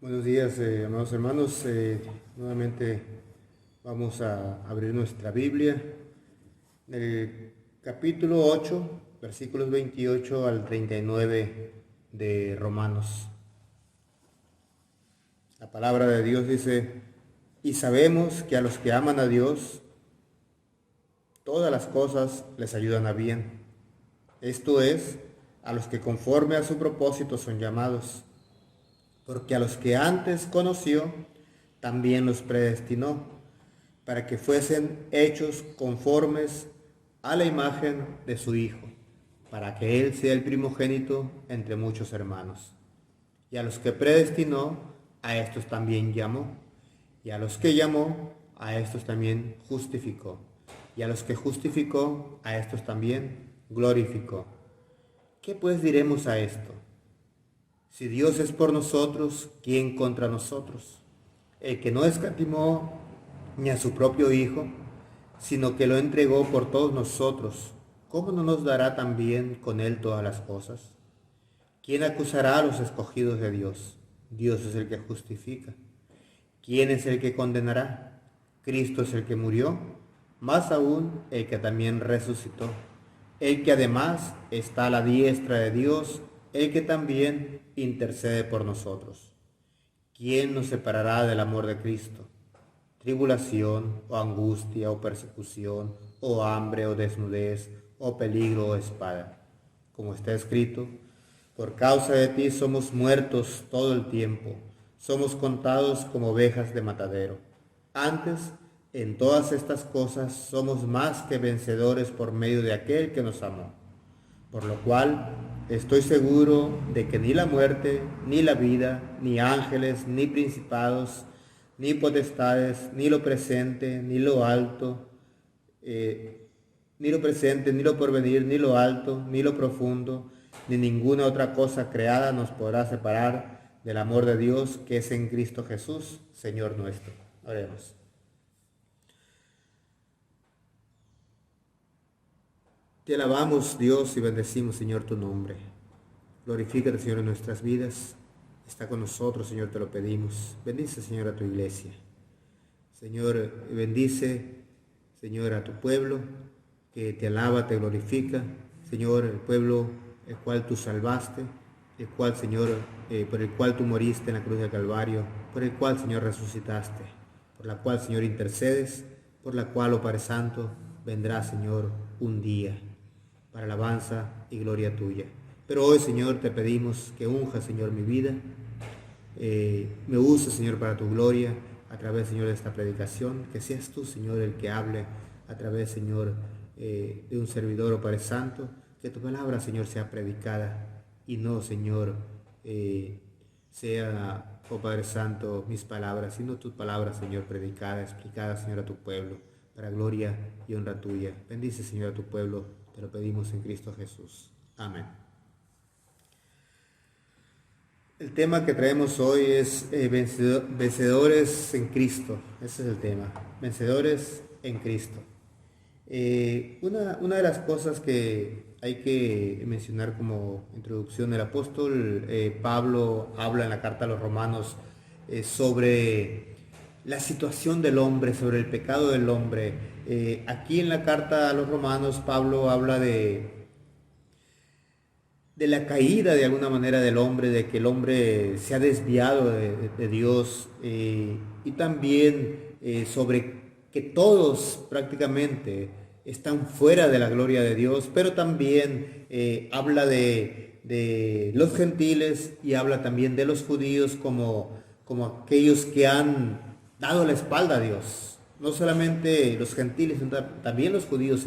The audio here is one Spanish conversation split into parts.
Buenos días, amados hermanos. Nuevamente vamos a abrir nuestra Biblia en el capítulo 8, versículos 28 al 39 de Romanos. La palabra de Dios dice: y sabemos que a los que aman a Dios, todas las cosas les ayudan a bien. Esto es, a los que conforme a su propósito son llamados. Porque a los que antes conoció, también los predestinó, para que fuesen hechos conformes a la imagen de su Hijo, para que Él sea el primogénito entre muchos hermanos. Y a los que predestinó, a estos también llamó. Y a los que llamó, a estos también justificó. Y a los que justificó, a estos también glorificó. ¿Qué pues diremos a esto? Si Dios es por nosotros, ¿quién contra nosotros? El que no escatimó ni a su propio Hijo, sino que lo entregó por todos nosotros, ¿cómo no nos dará también con Él todas las cosas? ¿Quién acusará a los escogidos de Dios? Dios es el que justifica. ¿Quién es el que condenará? Cristo es el que murió, más aún el que también resucitó, el que además está a la diestra de Dios, el que también intercede por nosotros. ¿Quién nos separará del amor de Cristo? Tribulación, o angustia, o persecución, o hambre, o desnudez, o peligro, o espada. Como está escrito: por causa de ti somos muertos todo el tiempo, somos contados como ovejas de matadero. Antes, en todas estas cosas somos más que vencedores por medio de aquel que nos amó. Por lo cual, estoy seguro de que ni la muerte, ni la vida, ni ángeles, ni principados, ni potestades, ni lo presente, ni lo alto, ni lo presente, ni lo porvenir, ni lo alto, ni lo profundo, ni ninguna otra cosa creada nos podrá separar del amor de Dios que es en Cristo Jesús, Señor nuestro. Oremos. Te alabamos, Dios, y bendecimos, Señor, tu nombre. Glorifícate, Señor, en nuestras vidas. Está con nosotros, Señor, te lo pedimos. Bendice, Señor, a tu iglesia. Señor, bendice, Señor, a tu pueblo, que te alaba, te glorifica. Señor, el pueblo el cual tú salvaste, el cual, Señor, por el cual tú moriste en la cruz del Calvario, por el cual, Señor, resucitaste, por la cual, Señor, intercedes, por la cual, oh Padre Santo, vendrá, Señor, un día para alabanza y gloria tuya. Pero hoy, Señor, te pedimos que unja, Señor, mi vida, me uses, Señor, para tu gloria, a través, Señor, de esta predicación, que seas tú, Señor, el que hable a través, Señor, de un servidor, oh Padre Santo, que tu palabra, Señor, sea predicada y no, Señor, sea, oh Padre Santo, mis palabras, sino tus palabras, Señor, predicada, explicada, Señor, a tu pueblo, para gloria y honra tuya. Bendice, Señor, a tu pueblo, te lo pedimos en Cristo Jesús. Amén. El tema que traemos hoy es vencedores en Cristo. Ese es el tema, vencedores en Cristo. Una de las cosas que hay que mencionar como introducción, el apóstol Pablo habla en la carta a los Romanos sobre la situación del hombre, sobre el pecado del hombre. Aquí en la carta a los Romanos, Pablo habla de la caída de alguna manera del hombre, de que el hombre se ha desviado de Dios, y también sobre que todos prácticamente están fuera de la gloria de Dios, pero también habla de los gentiles y habla también de los judíos como aquellos que han dado la espalda a Dios. No solamente los gentiles, sino también los judíos,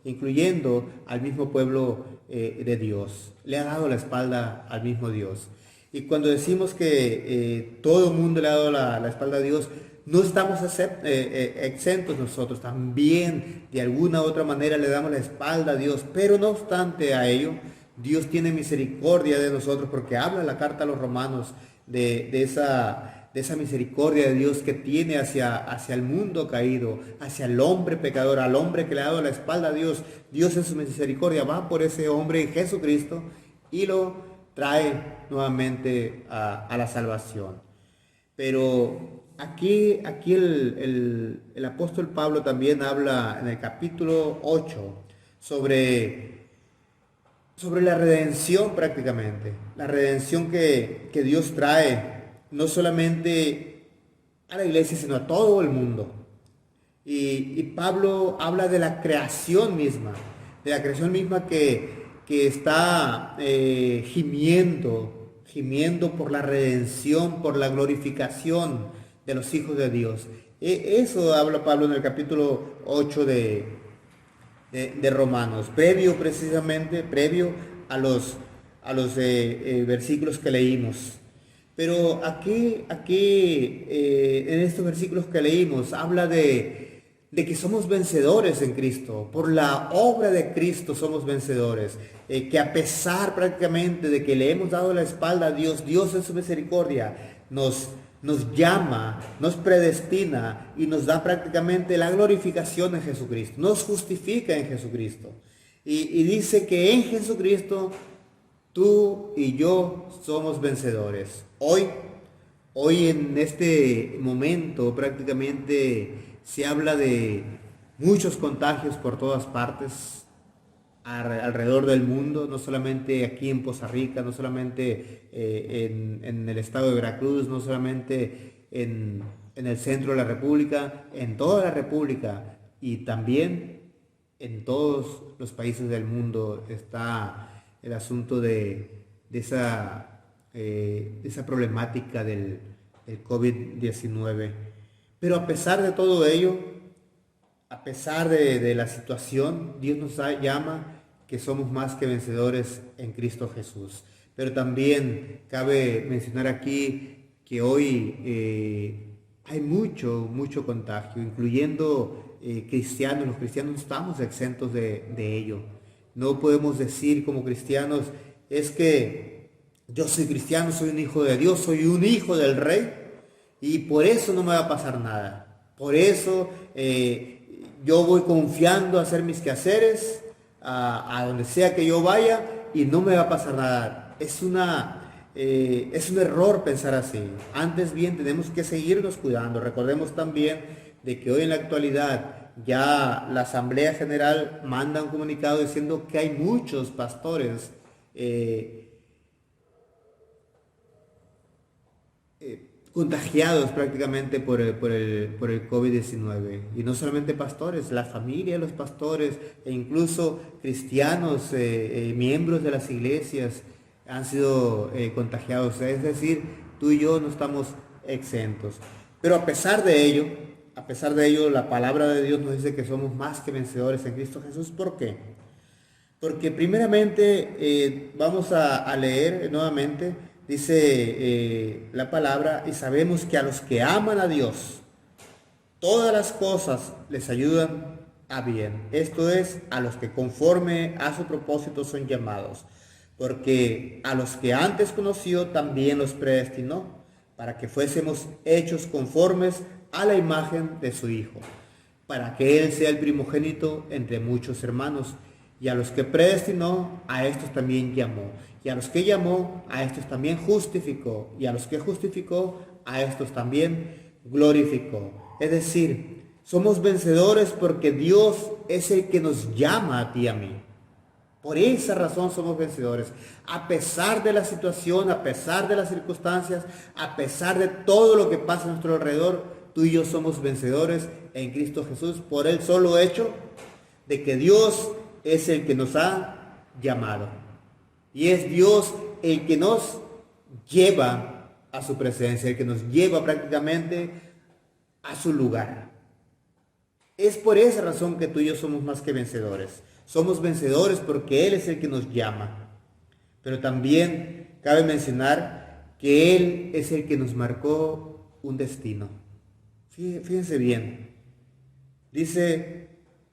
incluyendo al mismo pueblo de Dios. Le ha dado la espalda al mismo Dios. Y cuando decimos que todo el mundo le ha dado la espalda a Dios, no estamos exentos nosotros. También de alguna u otra manera le damos la espalda a Dios. Pero no obstante a ello, Dios tiene misericordia de nosotros, porque habla la carta a los Romanos de esa misericordia de Dios que tiene hacia el mundo caído, hacia el hombre pecador, al hombre que le ha dado la espalda a Dios. Dios en su misericordia va por ese hombre en Jesucristo y lo trae nuevamente a la salvación. Pero aquí el apóstol Pablo también habla en el capítulo 8 sobre la redención prácticamente, la redención que Dios trae no solamente a la iglesia, sino a todo el mundo. Y Pablo habla de la creación misma, que está gimiendo por la redención, por la glorificación de los hijos de Dios. Eso habla Pablo en el capítulo 8 de Romanos, previo a los versículos que leímos. Pero aquí en estos versículos que leímos, habla de que somos vencedores en Cristo. Por la obra de Cristo somos vencedores. Que a pesar prácticamente de que le hemos dado la espalda a Dios, Dios en su misericordia nos llama, nos predestina y nos da prácticamente la glorificación en Jesucristo. Nos justifica en Jesucristo. Y dice que en Jesucristo tú y yo somos vencedores. Hoy en este momento prácticamente se habla de muchos contagios por todas partes alrededor del mundo, no solamente aquí en Poza Rica, no solamente en el estado de Veracruz, no solamente en el centro de la República, en toda la República y también en todos los países del mundo está el asunto de esa problemática del COVID-19. Pero a pesar de todo ello, a pesar de la situación, Dios nos llama que somos más que vencedores en Cristo Jesús. Pero también cabe mencionar aquí que hoy hay mucho contagio, incluyendo cristianos. Los cristianos no estamos exentos de ello. No podemos decir como cristianos, es que yo soy cristiano, soy un hijo de Dios, soy un hijo del Rey, y por eso no me va a pasar nada. Por eso yo voy confiando a hacer mis quehaceres, a donde sea que yo vaya, y no me va a pasar nada. Es un error pensar así. Antes bien tenemos que seguirnos cuidando. Recordemos también de que hoy en la actualidad ya la Asamblea General manda un comunicado diciendo que hay muchos pastores contagiados prácticamente por el COVID-19. Y no solamente pastores, la familia de los pastores e incluso cristianos, miembros de las iglesias han sido contagiados. Es decir, tú y yo no estamos exentos. Pero a pesar de ello, la palabra de Dios nos dice que somos más que vencedores en Cristo Jesús. ¿Por qué? Porque primeramente vamos a leer nuevamente. Dice la palabra, y sabemos que a los que aman a Dios, todas las cosas les ayudan a bien. Esto es, a los que conforme a su propósito son llamados. Porque a los que antes conoció también los predestinó, para que fuésemos hechos conformes a la imagen de su Hijo, para que Él sea el primogénito entre muchos hermanos. Y a los que predestinó, a estos también llamó. Y a los que llamó, a estos también justificó. Y a los que justificó, a estos también glorificó. Es decir, somos vencedores porque Dios es el que nos llama a ti y a mí. Por esa razón somos vencedores. A pesar de la situación, a pesar de las circunstancias, a pesar de todo lo que pasa a nuestro alrededor, tú y yo somos vencedores en Cristo Jesús por el solo hecho de que Dios es el que nos ha llamado. Y es Dios el que nos lleva a su presencia, el que nos lleva prácticamente a su lugar. Es por esa razón que tú y yo somos más que vencedores. Somos vencedores porque Él es el que nos llama. Pero también cabe mencionar que Él es el que nos marcó un destino. Fíjense bien. Dice,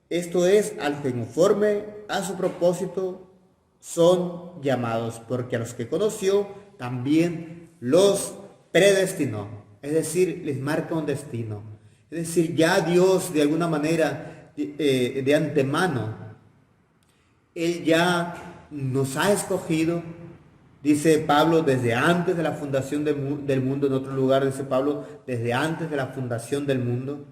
esto es, al que conforme a su propósito son llamados, porque a los que conoció también los predestinó. Es decir, les marca un destino. Es decir, ya Dios de alguna manera, de antemano, Él ya nos ha escogido Dice Pablo, desde antes de la fundación del mundo, en otro lugar dice Pablo, desde antes de la fundación del mundo.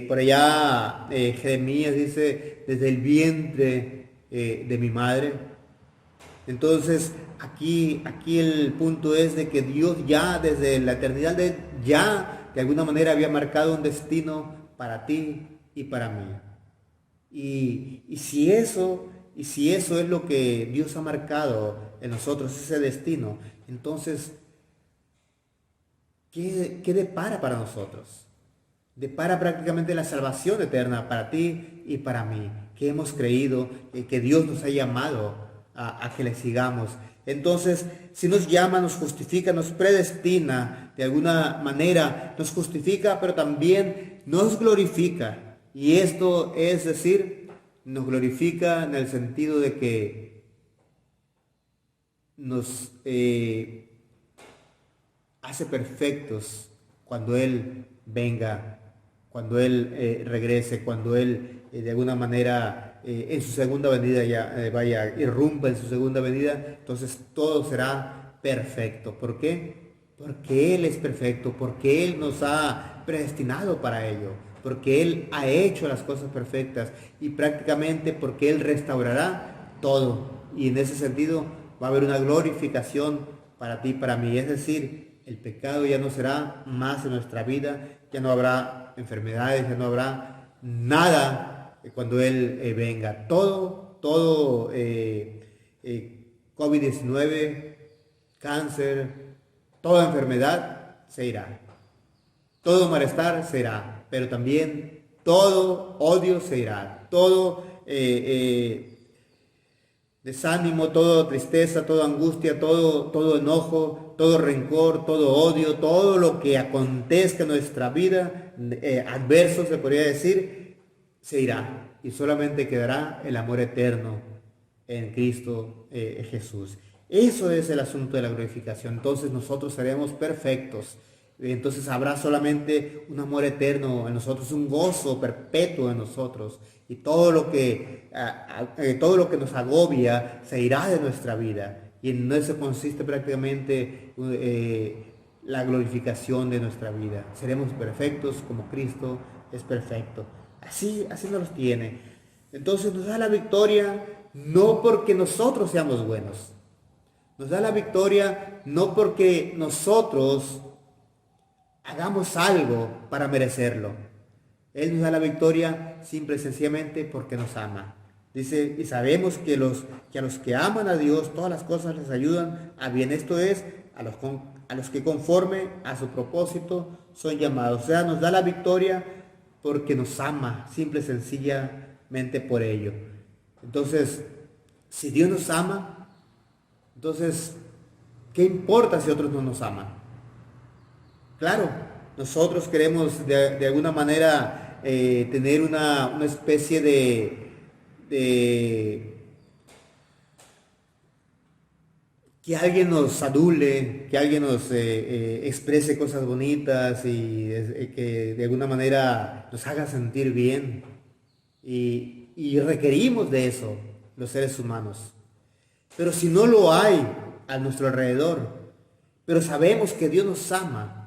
Por allá Jeremías dice, desde el vientre de mi madre. Entonces, aquí el punto es de que Dios ya desde la eternidad ya de alguna manera había marcado un destino para ti y para mí. Y si eso es lo que Dios ha marcado en nosotros, ese destino, entonces, ¿qué depara para nosotros? Depara prácticamente la salvación eterna para ti y para mí, que hemos creído que Dios nos ha llamado a que le sigamos. Entonces, si nos llama, nos justifica, nos predestina, de alguna manera nos justifica, pero también nos glorifica. Y esto es decir, nos glorifica en el sentido de que nos hace perfectos cuando Él venga, cuando Él regrese, cuando Él de alguna manera en su segunda venida irrumpa en su segunda venida, entonces todo será perfecto. ¿Por qué? Porque Él es perfecto, porque Él nos ha predestinado para ello, porque Él ha hecho las cosas perfectas y prácticamente porque Él restaurará todo. Y en ese sentido va a haber una glorificación para ti y para mí. Es decir, el pecado ya no será más en nuestra vida, ya no habrá enfermedades, ya no habrá nada cuando Él venga. Todo COVID-19, cáncer, toda enfermedad se irá. Todo malestar se irá, pero también todo odio se irá. Todo desánimo, toda tristeza, toda angustia, todo enojo, todo rencor, todo odio, todo lo que acontezca en nuestra vida, adverso se podría decir, se irá. Y solamente quedará el amor eterno en Cristo Jesús. Eso es el asunto de la glorificación. Entonces nosotros seremos perfectos. Entonces habrá solamente un amor eterno en nosotros, un gozo perpetuo en nosotros. Y todo lo que nos agobia se irá de nuestra vida. Y en eso consiste prácticamente la glorificación de nuestra vida. Seremos perfectos como Cristo es perfecto. Así nos los tiene. Entonces nos da la victoria no porque nosotros seamos buenos. Nos da la victoria no porque nosotros hagamos algo para merecerlo. Él nos da la victoria simple y sencillamente porque nos ama. Dice, y sabemos que a los que aman a Dios, todas las cosas les ayudan a bien. Esto es, a los que conforme a su propósito son llamados. O sea, nos da la victoria porque nos ama, simple y sencillamente por ello. Entonces, si Dios nos ama, entonces, ¿qué importa si otros no nos aman? Claro, nosotros queremos de alguna manera tener una especie de que alguien nos adule, que alguien nos exprese cosas bonitas y que de alguna manera nos haga sentir bien. Y requerimos de eso los seres humanos. Pero si no lo hay a nuestro alrededor, pero sabemos que Dios nos ama,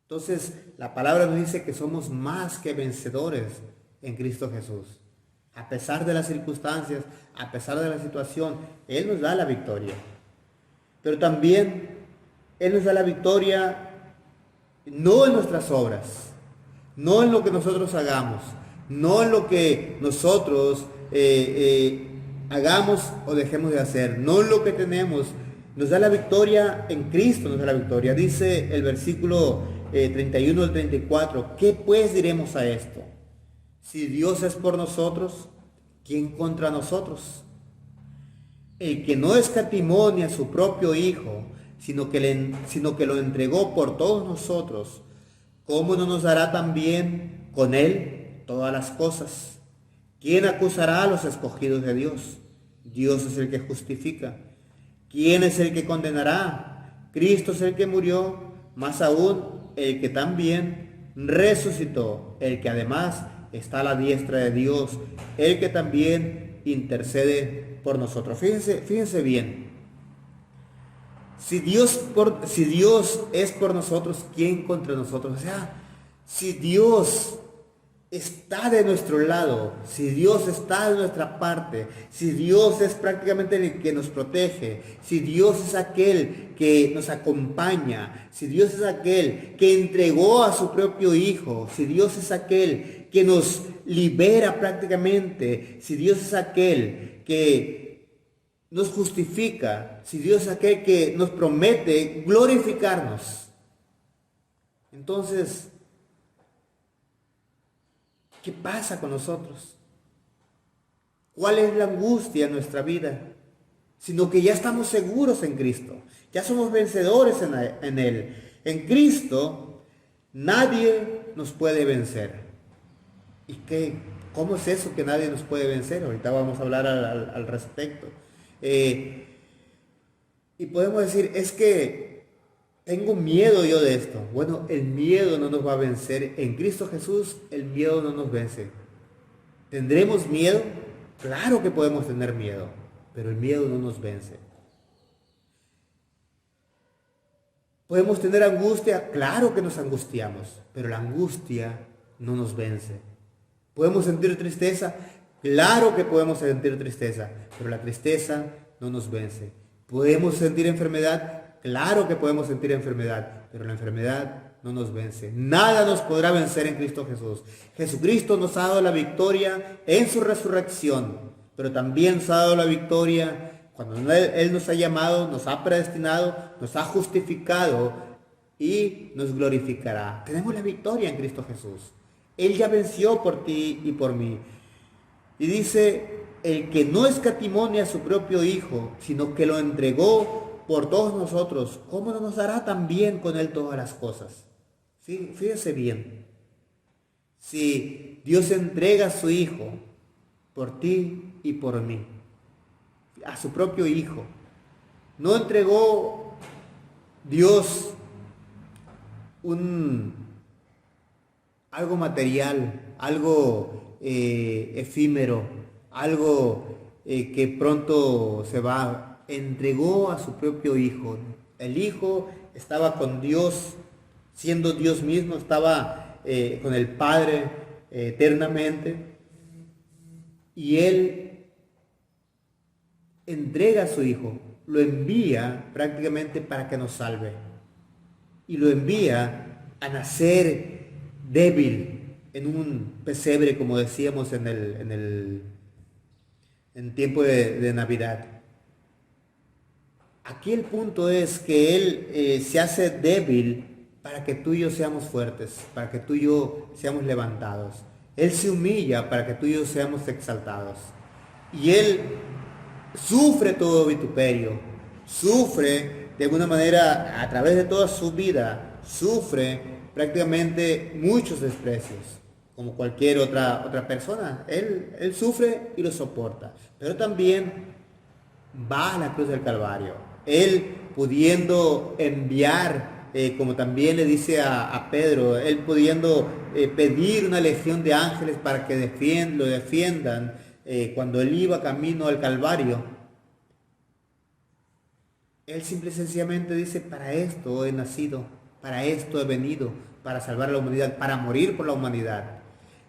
entonces la palabra nos dice que somos más que vencedores en Cristo Jesús. A pesar de las circunstancias, a pesar de la situación, Él nos da la victoria. Pero también Él nos da la victoria no en nuestras obras, no en lo que nosotros hagamos, no en lo que nosotros hagamos o dejemos de hacer, no en lo que tenemos. Nos da la victoria en Cristo, nos da la victoria. Dice el versículo 31 al 34, ¿qué pues diremos a esto? Si Dios es por nosotros, ¿quién contra nosotros? El que no escatimó ni a su propio Hijo, sino que lo entregó por todos nosotros, ¿cómo no nos dará también con Él todas las cosas? ¿Quién acusará a los escogidos de Dios? Dios es el que justifica. ¿Quién es el que condenará? Cristo es el que murió, más aún el que también resucitó, el que además está a la diestra de Dios, el que también intercede por nosotros. Fíjense bien, Si Dios es por nosotros, ¿quién contra nosotros? O sea, si Dios está de nuestro lado, si Dios está de nuestra parte, si Dios es prácticamente el que nos protege, si Dios es aquel que nos acompaña, si Dios es aquel que entregó a su propio Hijo, si Dios es aquel que nos libera prácticamente, si Dios es aquel que nos justifica, si Dios es aquel que nos promete glorificarnos, entonces, ¿qué pasa con nosotros? ¿Cuál es la angustia en nuestra vida? Sino que ya estamos seguros en Cristo. Ya somos vencedores en Él. En Cristo nadie nos puede vencer. ¿Y qué? ¿Cómo es eso que nadie nos puede vencer? Ahorita vamos a hablar al respecto. Y podemos decir, es que tengo miedo yo de esto. Bueno, el miedo no nos va a vencer. En Cristo Jesús el miedo no nos vence. ¿Tendremos miedo? Claro que podemos tener miedo, pero el miedo no nos vence. ¿Podemos tener angustia? Claro que nos angustiamos, pero la angustia no nos vence. ¿Podemos sentir tristeza? Claro que podemos sentir tristeza, pero la tristeza no nos vence. ¿Podemos sentir enfermedad? Claro que podemos sentir enfermedad, pero la enfermedad no nos vence. Nada nos podrá vencer en Cristo Jesús. Jesucristo nos ha dado la victoria en su resurrección, pero también nos ha dado la victoria cuando Él nos ha llamado, nos ha predestinado, nos ha justificado y nos glorificará. Tenemos la victoria en Cristo Jesús. Él ya venció por ti y por mí. Y dice, el que no escatimó ni a su propio Hijo, sino que lo entregó por todos nosotros, ¿cómo no nos dará también con Él todas las cosas? Sí, fíjese bien. Si Dios entrega a su Hijo por ti y por mí, a su propio Hijo, no entregó Dios algo material, algo efímero, algo que pronto se va. Entregó a su propio Hijo. El Hijo estaba con Dios, siendo Dios mismo, estaba con el Padre eternamente, y Él entrega a su Hijo, lo envía prácticamente para que nos salve, y lo envía a nacer débil en un pesebre, como decíamos en tiempo de Navidad. Aquí el punto es que Él se hace débil para que tú y yo seamos fuertes, para que tú y yo seamos levantados. Él se humilla para que tú y yo seamos exaltados. Y Él sufre todo vituperio, sufre de alguna manera a través de toda su vida, sufre prácticamente muchos desprecios, como cualquier otra persona. Él sufre y lo soporta, pero también va a la cruz del Calvario. Él pudiendo enviar, como también le dice a Pedro, él pudiendo pedir una legión de ángeles para que lo defiendan cuando él iba camino al Calvario. Él simple y sencillamente dice, para esto he nacido, para esto he venido, para salvar a la humanidad, para morir por la humanidad.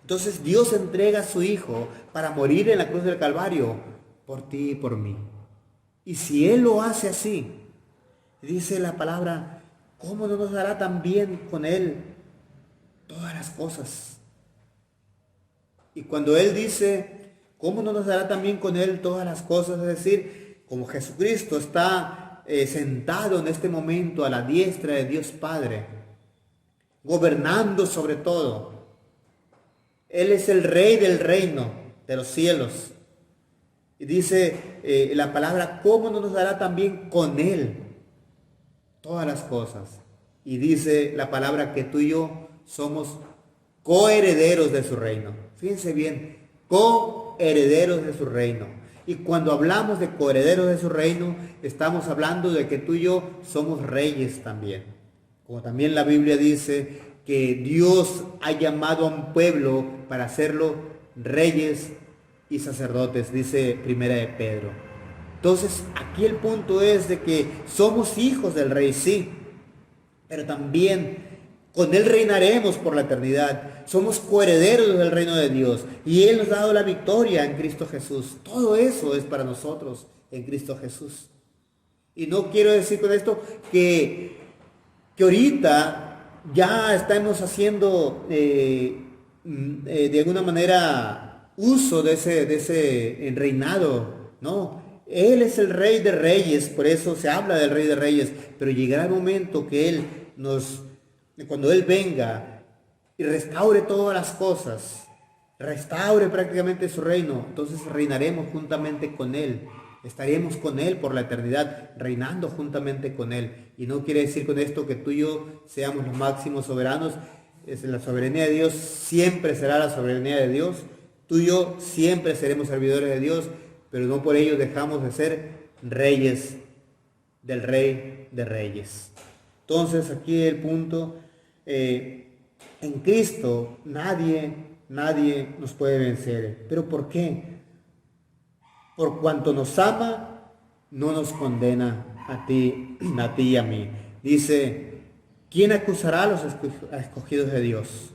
Entonces Dios entrega a su Hijo para morir en la cruz del Calvario por ti y por mí. Y si Él lo hace así, dice la palabra, ¿cómo no nos dará también con Él todas las cosas? Y cuando Él dice, ¿cómo no nos dará también con Él todas las cosas? Es decir, como Jesucristo está sentado en este momento a la diestra de Dios Padre, gobernando sobre todo. Él es el Rey del reino de los cielos. Y dice la palabra, ¿cómo no nos dará también con Él todas las cosas? Y dice la palabra que tú y yo somos coherederos de su reino. Fíjense bien, coherederos de su reino. Y cuando hablamos de coherederos de su reino, estamos hablando de que tú y yo somos reyes también. Como también la Biblia dice que Dios ha llamado a un pueblo para hacerlo reyes y sacerdotes, dice Primera de Pedro. Entonces, aquí el punto es de que somos hijos del Rey, sí, pero también con Él reinaremos por la eternidad. Somos coherederos del reino de Dios y Él nos ha dado la victoria en Cristo Jesús. Todo eso es para nosotros en Cristo Jesús. Y no quiero decir con esto que ahorita ya estamos haciendo de alguna manera uso de ese reinado. No, Él es el Rey de Reyes, por eso se habla del Rey de Reyes, pero llegará el momento que cuando Él venga y restaure todas las cosas, restaure prácticamente su reino, entonces reinaremos juntamente con Él. Estaremos con Él por la eternidad, reinando juntamente con Él. Y no quiere decir con esto que tú y yo seamos los máximos soberanos. La soberanía de Dios siempre será la soberanía de Dios. Tú y yo siempre seremos servidores de Dios, pero no por ello dejamos de ser reyes del Rey de Reyes. Entonces aquí el punto, en Cristo nadie nos puede vencer. ¿Pero por qué? Por cuanto nos ama, no nos condena a ti y a mí. Dice, ¿quién acusará a los escogidos de Dios?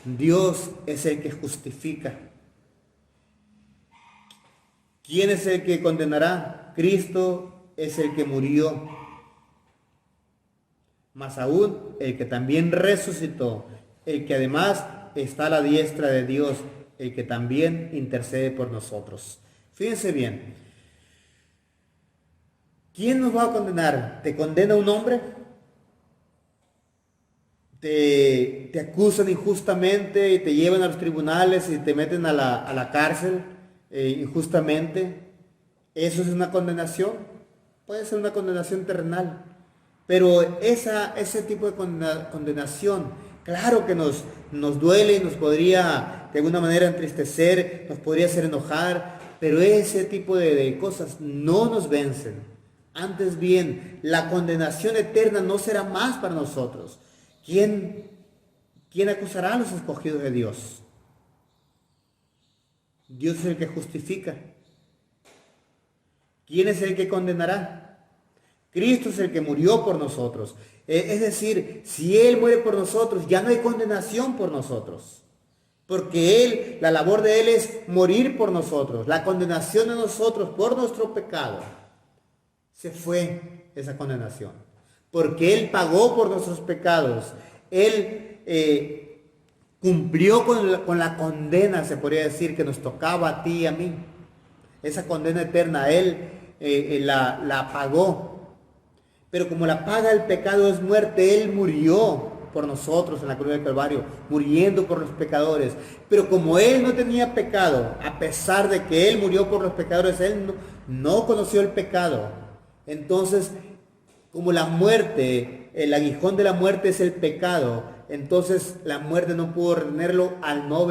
Dios es el que justifica. ¿Quién es el que condenará? Cristo es el que murió. Más aún, el que también resucitó, el que además está a la diestra de Dios, el que también intercede por nosotros. Fíjense bien, ¿quién nos va a condenar? ¿Te condena un hombre? ¿Te acusan injustamente y te llevan a los tribunales y te meten a la cárcel injustamente? ¿Eso es una condenación? Puede ser una condenación terrenal, pero ese tipo de condenación, claro que nos duele y nos podría de alguna manera entristecer, nos podría hacer enojar, pero ese tipo de cosas no nos vencen. Antes bien, la condenación eterna no será más para nosotros. ¿Quién acusará a los escogidos de Dios? Dios es el que justifica. ¿Quién es el que condenará? Cristo es el que murió por nosotros. Es decir, si Él muere por nosotros, ya no hay condenación por nosotros. Porque la labor de Él es morir por nosotros. La condenación de nosotros por nuestro pecado. Se fue esa condenación. Porque Él pagó por nuestros pecados. Él cumplió con la condena, se podría decir, que nos tocaba a ti y a mí. Esa condena eterna, Él la pagó. Pero como la paga del pecado es muerte, Él murió por nosotros en la cruz del Calvario, muriendo por los pecadores. Pero como Él no tenía pecado, a pesar de que Él murió por los pecadores, Él no conoció el pecado. Entonces, como la muerte, el aguijón de la muerte es el pecado, entonces la muerte no pudo retenerlo al no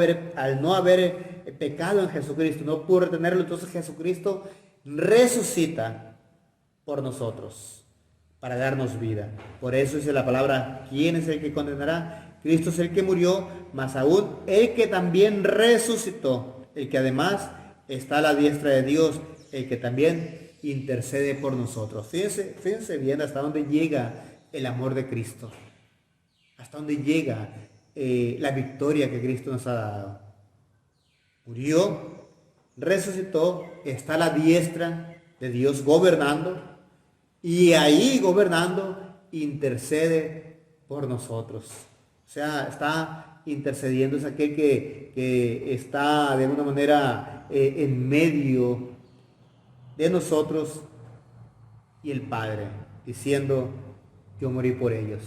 haber pecado en Jesucristo, no pudo retenerlo. Entonces Jesucristo resucita por nosotros para darnos vida. Por eso dice la palabra, ¿quién es el que condenará? Cristo es el que murió, más aún el que también resucitó, el que además está a la diestra de Dios, el que también intercede por nosotros. Fíjense bien hasta dónde llega el amor de Cristo, hasta dónde llega la victoria que Cristo nos ha dado. Murió, resucitó, está a la diestra de Dios gobernando, y ahí gobernando intercede por nosotros. O sea, está intercediendo, es aquel que está de alguna manera en medio de nosotros y el Padre, diciendo, yo morí por ellos,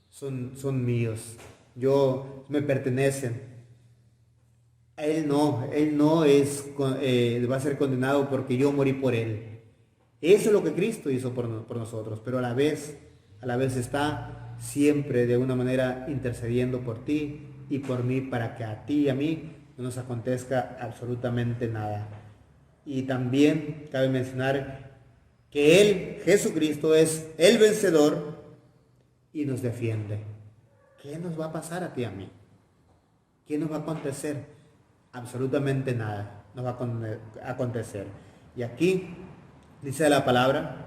son míos, me pertenecen. Él no va a ser condenado porque yo morí por él. Eso es lo que Cristo hizo por nosotros, pero a la vez está siempre de una manera intercediendo por ti y por mí, para que a ti y a mí no nos acontezca absolutamente nada. Y también cabe mencionar que Él, Jesucristo, es el vencedor y nos defiende. ¿Qué nos va a pasar a ti y a mí? ¿Qué nos va a acontecer? Absolutamente nada nos va a acontecer. Y aquí Dice la palabra,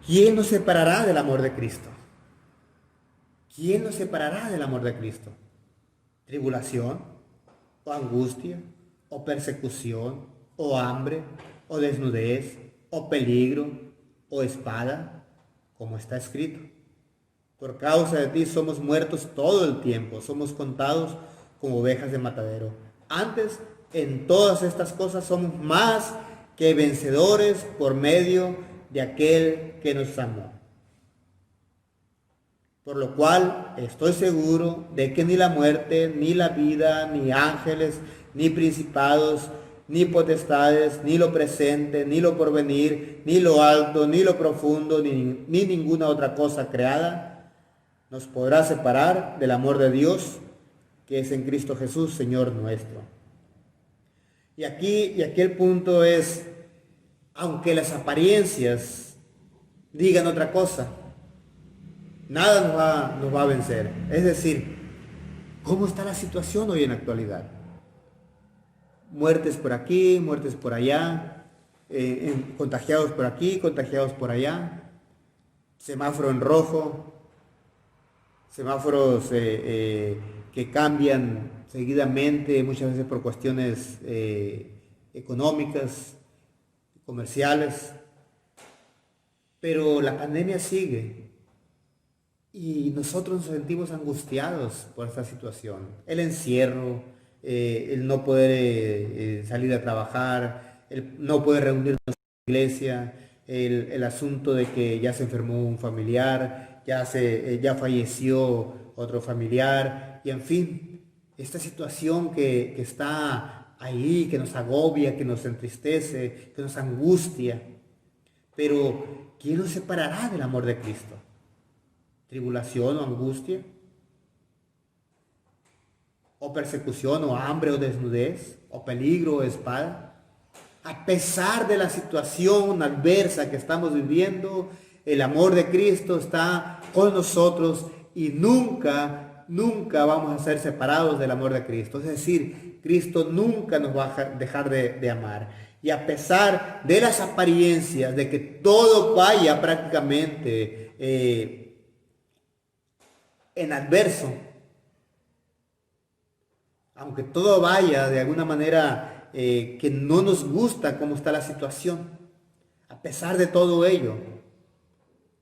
¿quién nos separará del amor de Cristo? ¿Quién nos separará del amor de Cristo? ¿Tribulación? ¿O angustia? ¿O persecución? ¿O hambre? ¿O desnudez? ¿O peligro? ¿O espada? Como está escrito. Por causa de ti somos muertos todo el tiempo, somos contados como ovejas de matadero. Antes, en todas estas cosas somos más que vencedores por medio de aquel que nos amó. Por lo cual estoy seguro de que ni la muerte, ni la vida, ni ángeles, ni principados, ni potestades, ni lo presente, ni lo porvenir, ni lo alto, ni lo profundo, ni ninguna otra cosa creada nos podrá separar del amor de Dios que es en Cristo Jesús, Señor nuestro. Y aquí el punto es, aunque las apariencias digan otra cosa, nada nos va a vencer. Es decir, ¿cómo está la situación hoy en la actualidad? Muertes por aquí, muertes por allá, contagiados por aquí, contagiados por allá, semáforo en rojo, semáforos que cambian seguidamente, muchas veces por cuestiones económicas, comerciales, pero la pandemia sigue y nosotros nos sentimos angustiados por esta situación. El encierro, el no poder salir a trabajar, el no poder reunirnos en la iglesia, el asunto de que ya se enfermó un familiar, ya falleció otro familiar, y en fin, esta situación que está ahí, que nos agobia, que nos entristece, que nos angustia. Pero, ¿quién nos separará del amor de Cristo? ¿Tribulación o angustia? ¿O persecución o hambre o desnudez? ¿O peligro o espada? A pesar de la situación adversa que estamos viviendo, el amor de Cristo está con nosotros y nunca vamos a ser separados del amor de Cristo. Es decir, Cristo nunca nos va a dejar de amar. Y a pesar de las apariencias, de que todo vaya prácticamente en adverso, aunque todo vaya de alguna manera que no nos gusta cómo está la situación, a pesar de todo ello,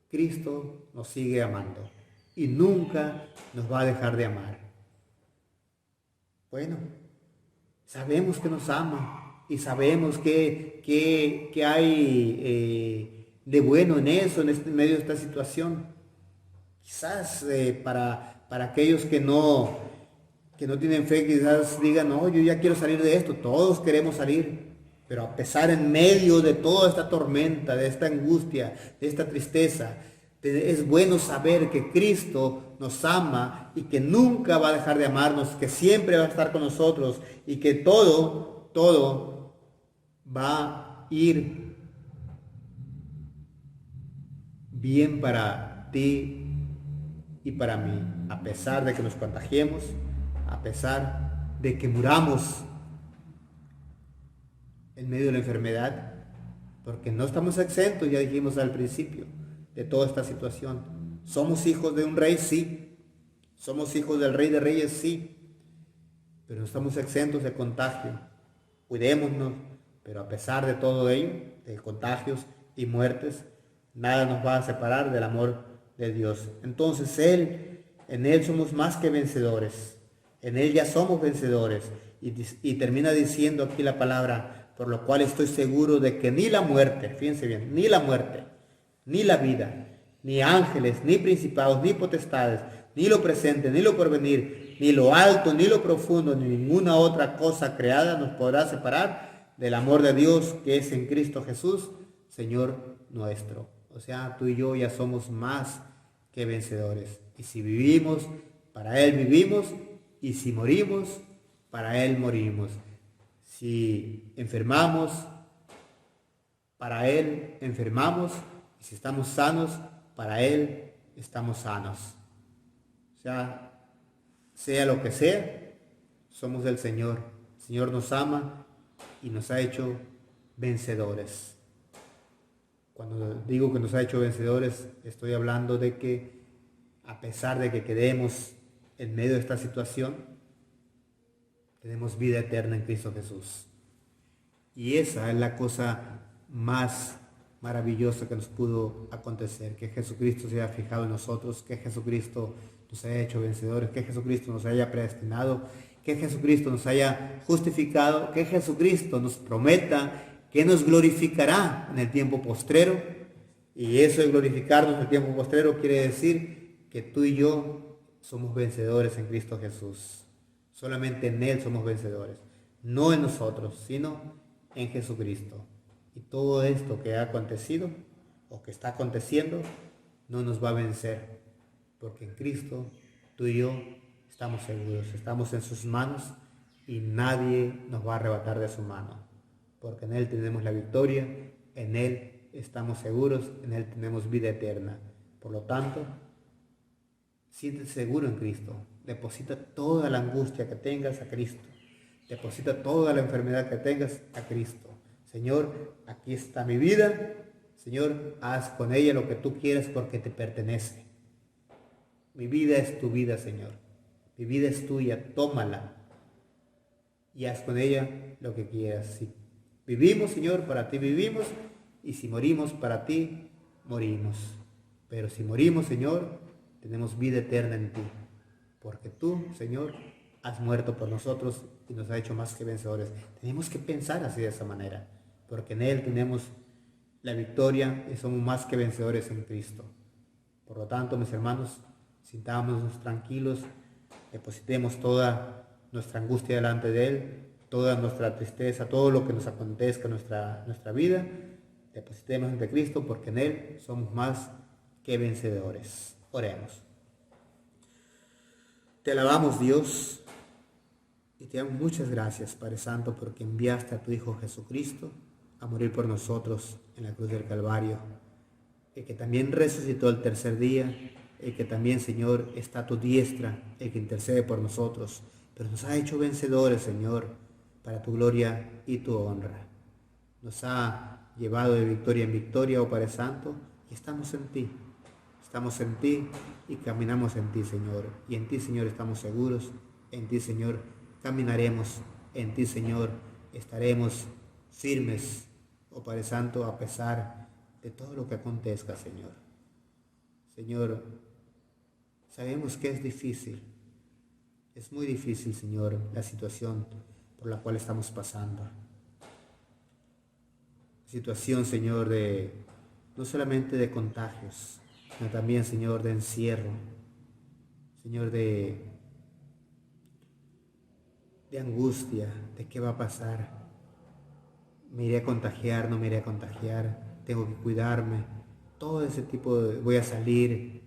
Cristo nos sigue amando y nunca nos va a dejar de amar. Bueno, sabemos que nos ama y sabemos que hay de bueno en eso, en medio de esta situación. Quizás para aquellos que no tienen fe, quizás digan, no, yo ya quiero salir de esto, todos queremos salir. Pero a pesar en medio de toda esta tormenta, de esta angustia, de esta tristeza, es bueno saber que Cristo nos ama y que nunca va a dejar de amarnos, que siempre va a estar con nosotros y que todo va a ir bien para ti y para mí, a pesar de que nos contagiemos, a pesar de que muramos en medio de la enfermedad, porque no estamos exentos, ya dijimos al principio, de toda esta situación. ¿Somos hijos de un rey? Sí. ¿Somos hijos del Rey de Reyes? Sí. Pero no estamos exentos de contagio. Cuidémonos, pero a pesar de todo ello, de contagios y muertes, nada nos va a separar del amor de Dios. Entonces en Él somos más que vencedores. En Él ya somos vencedores. Y termina diciendo aquí la palabra, por lo cual estoy seguro de que ni la muerte, fíjense bien, ni la muerte, ni la vida, ni ángeles, ni principados, ni potestades, ni lo presente, ni lo porvenir, ni lo alto, ni lo profundo, ni ninguna otra cosa creada nos podrá separar del amor de Dios que es en Cristo Jesús, Señor nuestro. O sea, tú y yo ya somos más que vencedores. Y si vivimos, para Él vivimos, y si morimos, para Él morimos. Si enfermamos, para Él enfermamos, y si estamos sanos, para Él estamos sanos. O sea lo que sea, somos del Señor. El Señor nos ama y nos ha hecho vencedores. Cuando digo que nos ha hecho vencedores, estoy hablando de que a pesar de que quedemos en medio de esta situación, tenemos vida eterna en Cristo Jesús. Y esa es la cosa más maravillosa que nos pudo acontecer, que Jesucristo se haya fijado en nosotros, que Jesucristo nos haya hecho vencedores, que Jesucristo nos haya predestinado, que Jesucristo nos haya justificado, que Jesucristo nos prometa que nos glorificará en el tiempo postrero. Y eso de glorificarnos en el tiempo postrero quiere decir que tú y yo somos vencedores en Cristo Jesús. Solamente en Él somos vencedores. No en nosotros, sino en Jesucristo. Y todo esto que ha acontecido o que está aconteciendo no nos va a vencer. Porque en Cristo tú y yo estamos seguros, estamos en sus manos y nadie nos va a arrebatar de su mano. Porque en Él tenemos la victoria, en Él estamos seguros, en Él tenemos vida eterna. Por lo tanto, siéntete seguro en Cristo. Deposita toda la angustia que tengas a Cristo. Deposita toda la enfermedad que tengas a Cristo. Señor, aquí está mi vida. Señor, haz con ella lo que tú quieras porque te pertenece. Mi vida es tu vida, Señor. Mi vida es tuya, tómala. Y haz con ella lo que quieras. Si vivimos, Señor, para ti vivimos. Y si morimos, para ti morimos. Pero si morimos, Señor, tenemos vida eterna en ti. Porque tú, Señor, has muerto por nosotros y nos has hecho más que vencedores. Tenemos que pensar así de esa manera. Porque en Él tenemos la victoria y somos más que vencedores en Cristo. Por lo tanto, mis hermanos, sintámonos tranquilos, depositemos toda nuestra angustia delante de Él, toda nuestra tristeza, todo lo que nos acontezca en nuestra vida, depositemos ante Cristo porque en Él somos más que vencedores. Oremos. Te alabamos, Dios, y te damos muchas gracias, Padre Santo, porque enviaste a tu Hijo Jesucristo a morir por nosotros en la cruz del Calvario, el que también resucitó el tercer día, el que también, Señor, está a tu diestra, el que intercede por nosotros, pero nos ha hecho vencedores, Señor, para tu gloria y tu honra. Nos ha llevado de victoria en victoria, oh Padre Santo, y estamos en ti. Estamos en ti y caminamos en ti, Señor. Y en ti, Señor, estamos seguros. En ti, Señor, caminaremos. En ti, Señor, estaremos firmes, oh Padre Santo, a pesar de todo lo que acontezca, Señor. Señor, sabemos que es difícil. Es muy difícil, Señor, la situación por la cual estamos pasando. Situación, Señor, no solamente de contagios, sino también, Señor, de encierro, Señor, de angustia, de qué va a pasar. Me iré a contagiar, no me iré a contagiar, tengo que cuidarme, todo ese tipo voy a salir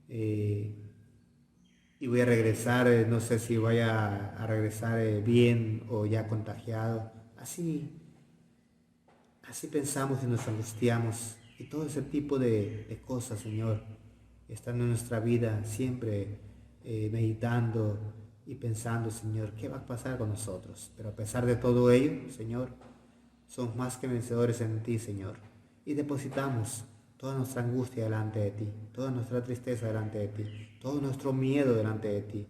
y voy a regresar, no sé si voy a regresar bien o ya contagiado. Así pensamos y nos angustiamos. Y todo ese tipo de cosas, Señor, están en nuestra vida siempre meditando y pensando, Señor, ¿qué va a pasar con nosotros? Pero a pesar de todo ello, Señor, somos más que vencedores en ti, Señor. Y depositamos toda nuestra angustia delante de ti, toda nuestra tristeza delante de ti, todo nuestro miedo delante de ti,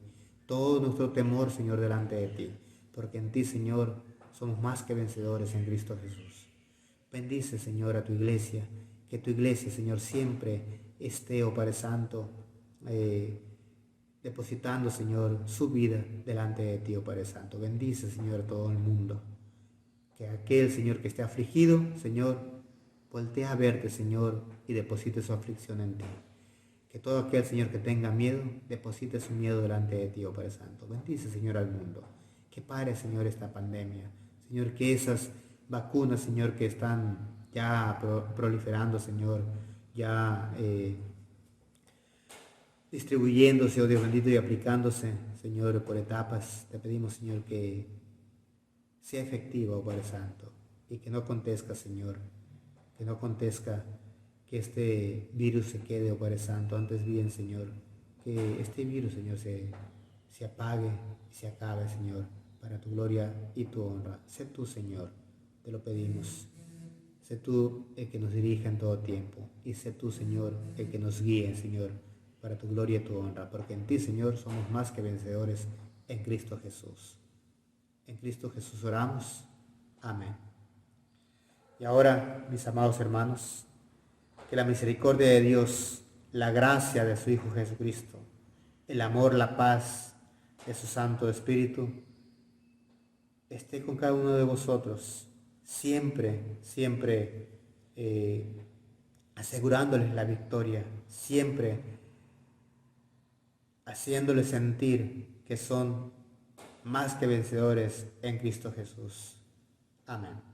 todo nuestro temor, Señor, delante de ti. Porque en ti, Señor, somos más que vencedores en Cristo Jesús. Bendice, Señor, a tu iglesia, que tu iglesia, Señor, siempre esté, oh Padre Santo, depositando, Señor, su vida delante de ti, oh Padre Santo. Bendice, Señor, a todo el mundo. Que aquel, Señor, que esté afligido, Señor, voltee a verte, Señor, y deposite su aflicción en ti. Que todo aquel, Señor, que tenga miedo, deposite su miedo delante de ti, oh Padre Santo. Bendice, Señor, al mundo. Que pare, Señor, esta pandemia. Señor, que esas vacunas, Señor, que están ya proliferando, Señor, ya distribuyéndose, oh Dios bendito, y aplicándose, Señor, por etapas. Te pedimos, Señor, que sea efectiva, oh Padre Santo, y que no acontezca, Señor, que no acontezca que este virus se quede, oh Padre Santo. Antes bien, Señor, que este virus, Señor, se apague y se acabe, Señor, para tu gloria y tu honra. Sé tú, Señor, te lo pedimos. Sé tú el que nos dirija en todo tiempo. Y sé tú, Señor, el que nos guíe, Señor, para tu gloria y tu honra. Porque en ti, Señor, somos más que vencedores en Cristo Jesús. En Cristo Jesús oramos. Amén. Y ahora, mis amados hermanos, que la misericordia de Dios, la gracia de su Hijo Jesucristo, el amor, la paz de su Santo Espíritu, esté con cada uno de vosotros, siempre, siempre asegurándoles la victoria, siempre haciéndoles sentir que son más que vencedores en Cristo Jesús. Amén.